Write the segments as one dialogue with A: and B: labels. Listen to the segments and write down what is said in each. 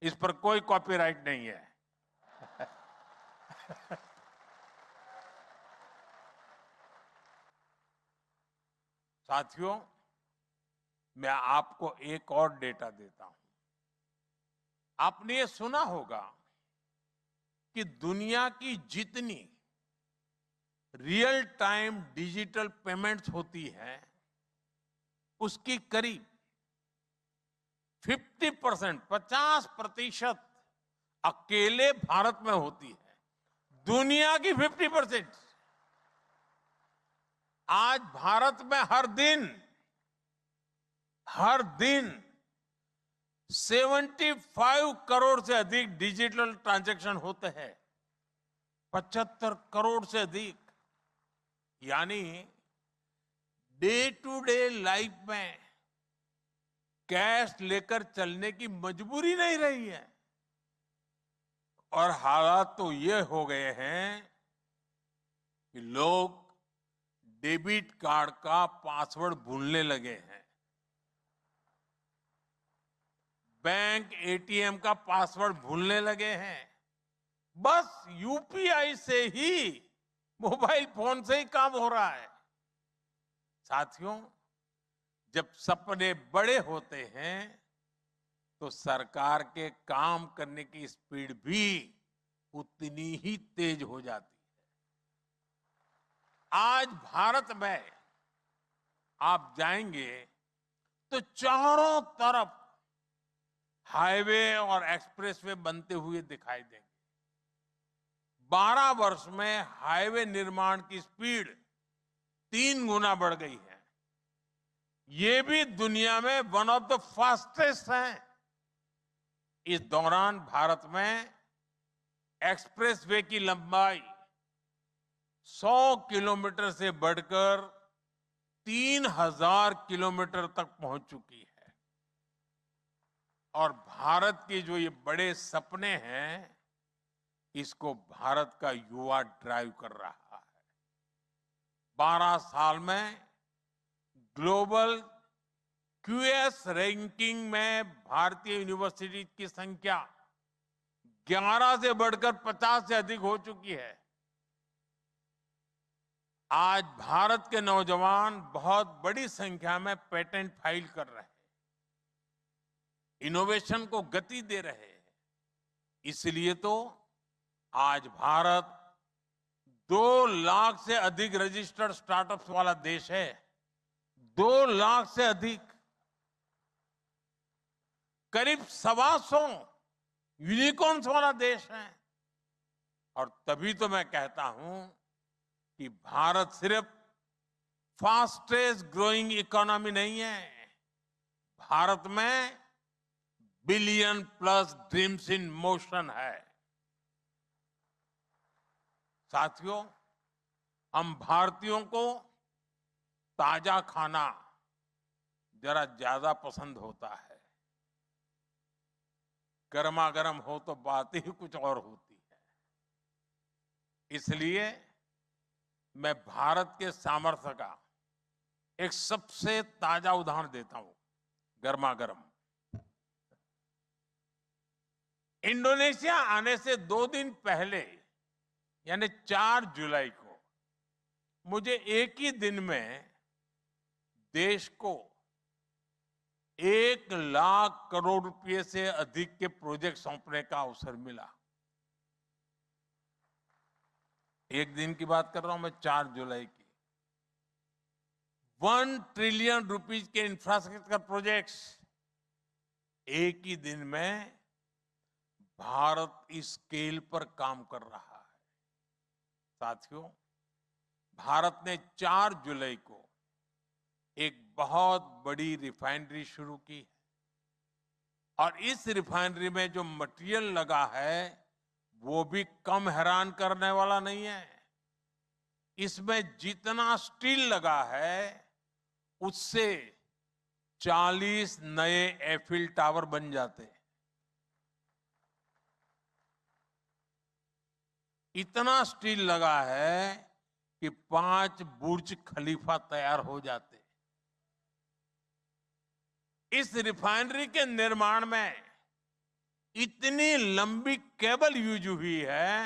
A: इस पर कोई कॉपीराइट नहीं है। साथियों, मैं आपको एक और डेटा देता हूं। आपने ये सुना होगा कि दुनिया की जितनी रियल टाइम डिजिटल पेमेंट्स होती है, उसकी करीब 50%, 50% अकेले भारत में होती है। दुनिया की 50%। आज भारत में हर दिन 75 करोड़ से अधिक डिजिटल ट्रांजैक्शन होते हैं। 75 करोड़ से अधिक। यानी डे टू डे लाइफ में कैश लेकर चलने की मजबूरी नहीं रही है। और हालात तो ये हो गए हैं कि लोग डेबिट कार्ड का पासवर्ड भूलने लगे हैं। बैंक एटीएम का पासवर्ड भूलने लगे हैं। बस यूपीआई से ही, मोबाइल फोन से ही काम हो रहा है। साथियों, जब सपने बड़े होते हैं तो सरकार के काम करने की स्पीड भी उतनी ही तेज हो जाती है। आज भारत में आप जाएंगे तो चारों तरफ हाईवे और एक्सप्रेसवे बनते हुए दिखाई देंगे। 12 वर्ष में हाईवे निर्माण की स्पीड 3 गुना बढ़ गई है। ये भी दुनिया में वन ऑफ द फास्टेस्ट है। इस दौरान भारत में एक्सप्रेसवे की लंबाई 100 किलोमीटर से बढ़कर 3000 किलोमीटर तक पहुंच चुकी है। और भारत के जो ये बड़े सपने हैं, इसको भारत का युवा ड्राइव कर रहा है। 12 साल में ग्लोबल क्यूएस रैंकिंग में भारतीय यूनिवर्सिटी की संख्या 11 से बढ़कर 50 से अधिक हो चुकी है। आज भारत के नौजवान बहुत बड़ी संख्या में पेटेंट फाइल कर रहे हैं, इनोवेशन को गति दे रहे हैं। इसलिए तो आज भारत 2 लाख से अधिक रजिस्टर्ड स्टार्टअप्स वाला देश है। 2 लाख से अधिक, करीब 125 यूनिकॉर्न्स वाला देश है। और तभी तो मैं कहता हूं कि भारत सिर्फ फास्टेस्ट ग्रोइंग इकोनॉमी नहीं है, भारत में billion plus dreams in motion है। साथियों, हम भारतीयों को ताजा खाना जरा ज्यादा पसंद होता है। गर्मा गर्म हो तो बात ही कुछ और होती है। इसलिए मैं भारत के सामर्थ्य का एक सबसे ताजा उदाहरण देता हूं। गर्मा गर्म इंडोनेशिया आने से 2 दिन पहले, यानी 4 जुलाई को, मुझे एक ही दिन में देश को 1 लाख करोड़ रुपए से अधिक के प्रोजेक्ट सौंपने का अवसर मिला। एक दिन की बात कर रहा हूं मैं, 4 जुलाई की। 1 ट्रिलियन रुपीज के इंफ्रास्ट्रक्चर प्रोजेक्ट्स एक ही दिन में भारत इस स्केल पर काम कर रहा है। साथियों, भारत ने 4 जुलाई को एक बहुत बड़ी रिफाइनरी शुरू की है। और इस रिफाइनरी में जो मटेरियल लगा है वो भी कम हैरान करने वाला नहीं है। इसमें जितना स्टील लगा है उससे 40 नए एफिल टावर बन जाते हैं। इतना स्टील लगा है कि 5 बुर्ज खलीफा तैयार हो जाते। इस रिफाइनरी के निर्माण में इतनी लंबी केबल यूज हुई है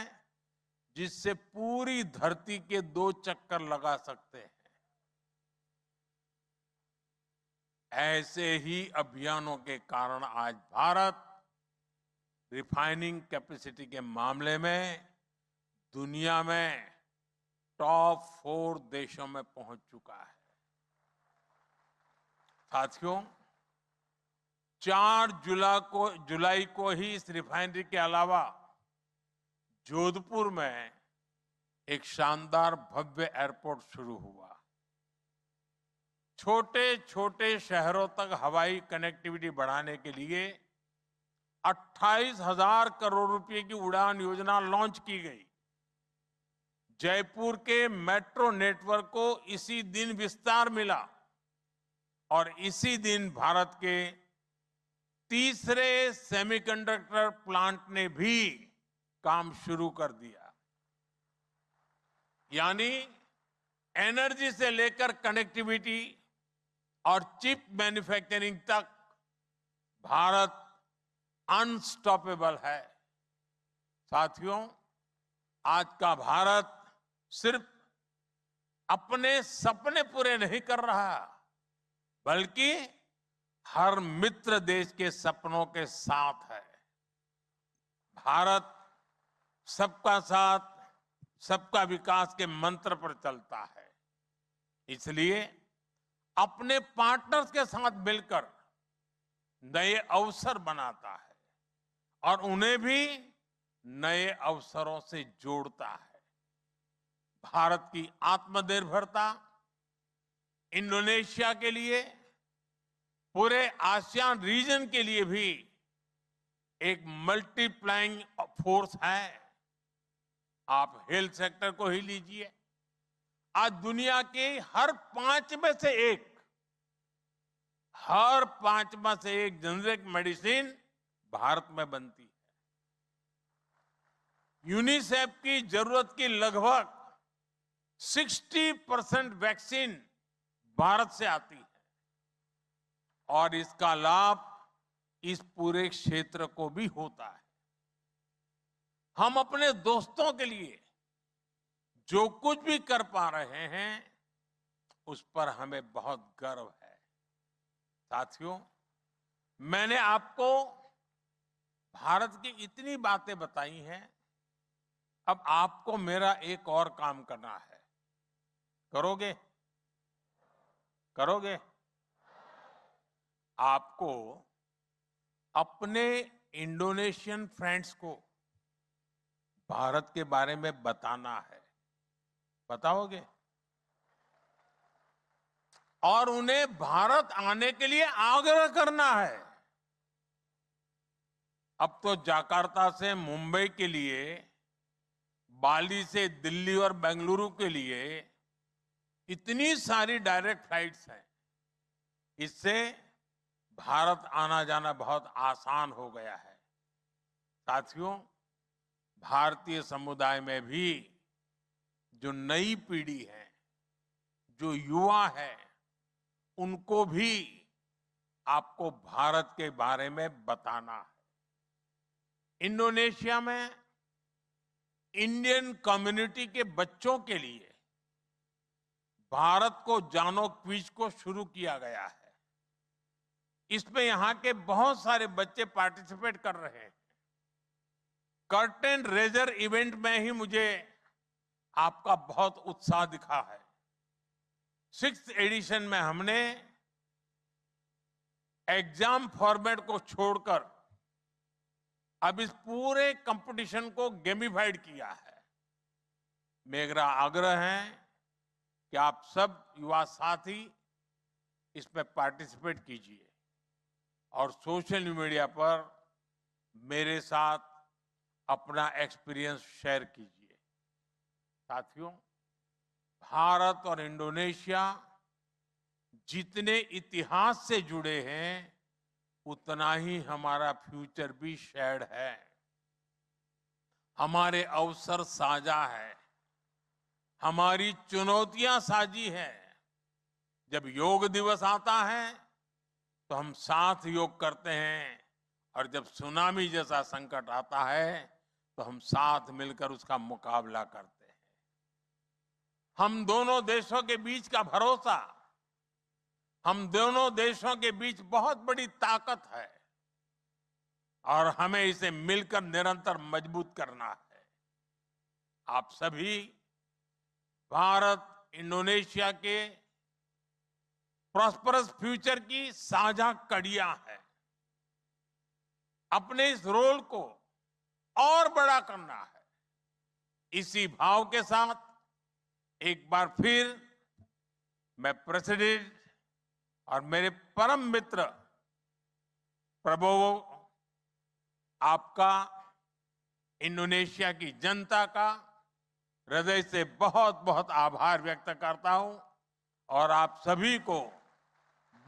A: जिससे पूरी धरती के 2 चक्कर लगा सकते हैं। ऐसे ही अभियानों के कारण आज भारत रिफाइनिंग कैपेसिटी के मामले में दुनिया में टॉप 4 देशों में पहुंच चुका है। साथियों, 4 जुलाई को ही इस रिफाइनरी के अलावा जोधपुर में एक शानदार भव्य एयरपोर्ट शुरू हुआ। छोटे छोटे शहरों तक हवाई कनेक्टिविटी बढ़ाने के लिए 28,000 करोड़ रुपए की उड़ान योजना लॉन्च की गई। जयपुर के मेट्रो नेटवर्क को इसी दिन विस्तार मिला और इसी दिन भारत के तीसरे सेमीकंडक्टर प्लांट ने भी काम शुरू कर दिया। यानी एनर्जी से लेकर कनेक्टिविटी और चिप मैन्युफैक्चरिंग तक भारत अनस्टॉपेबल है। साथियों, आज का भारत सिर्फ अपने सपने पूरे नहीं कर रहा, बल्कि हर मित्र देश के सपनों के साथ है। भारत सबका साथ, सबका विकास के मंत्र पर चलता है। इसलिए अपने पार्टनर्स के साथ मिलकर नए अवसर बनाता है और उन्हें भी नए अवसरों से जोड़ता है। भारत की आत्मनिर्भरता इंडोनेशिया के लिए, पूरे आसियान रीजन के लिए भी एक मल्टीप्लाइंग फोर्स है। आप हेल्थ सेक्टर को ही लीजिए, आज दुनिया के हर 5 में से एक जेनरिक मेडिसिन भारत में बनती है। यूनिसेफ की जरूरत की लगभग 60% वैक्सीन भारत से आती है और इसका लाभ इस पूरे क्षेत्र को भी होता है। हम अपने दोस्तों के लिए जो कुछ भी कर पा रहे हैं, उस पर हमें बहुत गर्व है। साथियों, मैंने आपको भारत की इतनी बातें बताई हैं, अब आपको मेरा एक और काम करना है। करोगे? करोगे? आपको अपने इंडोनेशियन फ्रेंड्स को भारत के बारे में बताना है। बताओगे? और उन्हें भारत आने के लिए आग्रह करना है। अब तो जाकार्ता से मुंबई के लिए, बाली से दिल्ली और बेंगलुरु के लिए इतनी सारी डायरेक्ट फ्लाइट्स हैं। इससे भारत आना जाना बहुत आसान हो गया है। साथियों, भारतीय समुदाय में भी जो नई पीढ़ी है, जो युवा है, उनको भी आपको भारत के बारे में बताना है। इंडोनेशिया में इंडियन कम्युनिटी के बच्चों के लिए भारत को जानो क्विज को शुरू किया गया है। इसमें यहां के बहुत सारे बच्चे पार्टिसिपेट कर रहे हैं। कर्टेन रेजर इवेंट में ही मुझे आपका बहुत उत्साह दिखा है। 6th एडिशन में हमने एग्जाम फॉर्मेट को छोड़कर अब इस पूरे कंपटीशन को गेमिफाइड किया है। मेरा आग्रह है कि आप सब युवा साथी इसमें पार्टिसिपेट कीजिए और सोशल मीडिया पर मेरे साथ अपना एक्सपीरियंस शेयर कीजिए। साथियों, भारत और इंडोनेशिया जितने इतिहास से जुड़े हैं, उतना ही हमारा फ्यूचर भी शेयर्ड है। हमारे अवसर साझा है, हमारी चुनौतियां साझी है। जब योग दिवस आता है तो हम साथ योग करते हैं और जब सुनामी जैसा संकट आता है तो हम साथ मिलकर उसका मुकाबला करते हैं। हम दोनों देशों के बीच का भरोसा, हम दोनों देशों के बीच बहुत बड़ी ताकत है और हमें इसे मिलकर निरंतर मजबूत करना है। आप सभी भारत इंडोनेशिया के प्रॉस्परस फ्यूचर की साझा कड़ियां हैं। अपने इस रोल को और बड़ा करना है। इसी भाव के साथ एक बार फिर मैं प्रेसिडेंट और मेरे परम मित्र प्रबोवो, आपका, इंडोनेशिया की जनता का हृदय से बहुत बहुत आभार व्यक्त करता हूं और आप सभी को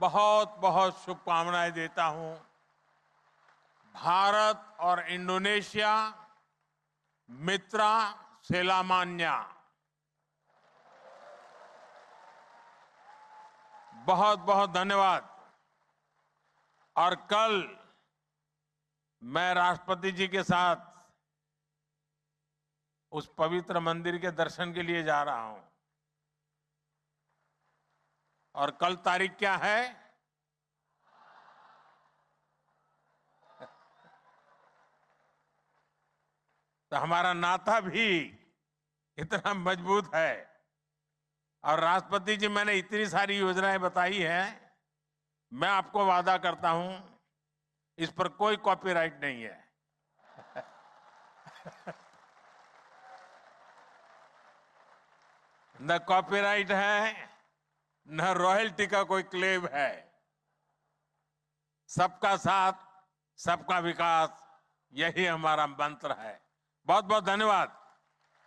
A: बहुत बहुत शुभकामनाएं देता हूं। भारत और इंडोनेशिया मित्रा सेलामान्या। बहुत बहुत धन्यवाद। और कल मैं राष्ट्रपति जी के साथ उस पवित्र मंदिर के दर्शन के लिए जा रहा हूं। और कल तारीख क्या है? तो हमारा नाता भी इतना मजबूत है। और राष्ट्रपति जी, मैंने इतनी सारी योजनाएं बताई हैं, मैं आपको वादा करता हूं इस पर कोई कॉपीराइट नहीं है। न कॉपीराइट है, न रॉयल्टी का कोई क्लेम है। सबका साथ, सबका विकास, यही हमारा मंत्र है। बहुत बहुत धन्यवाद।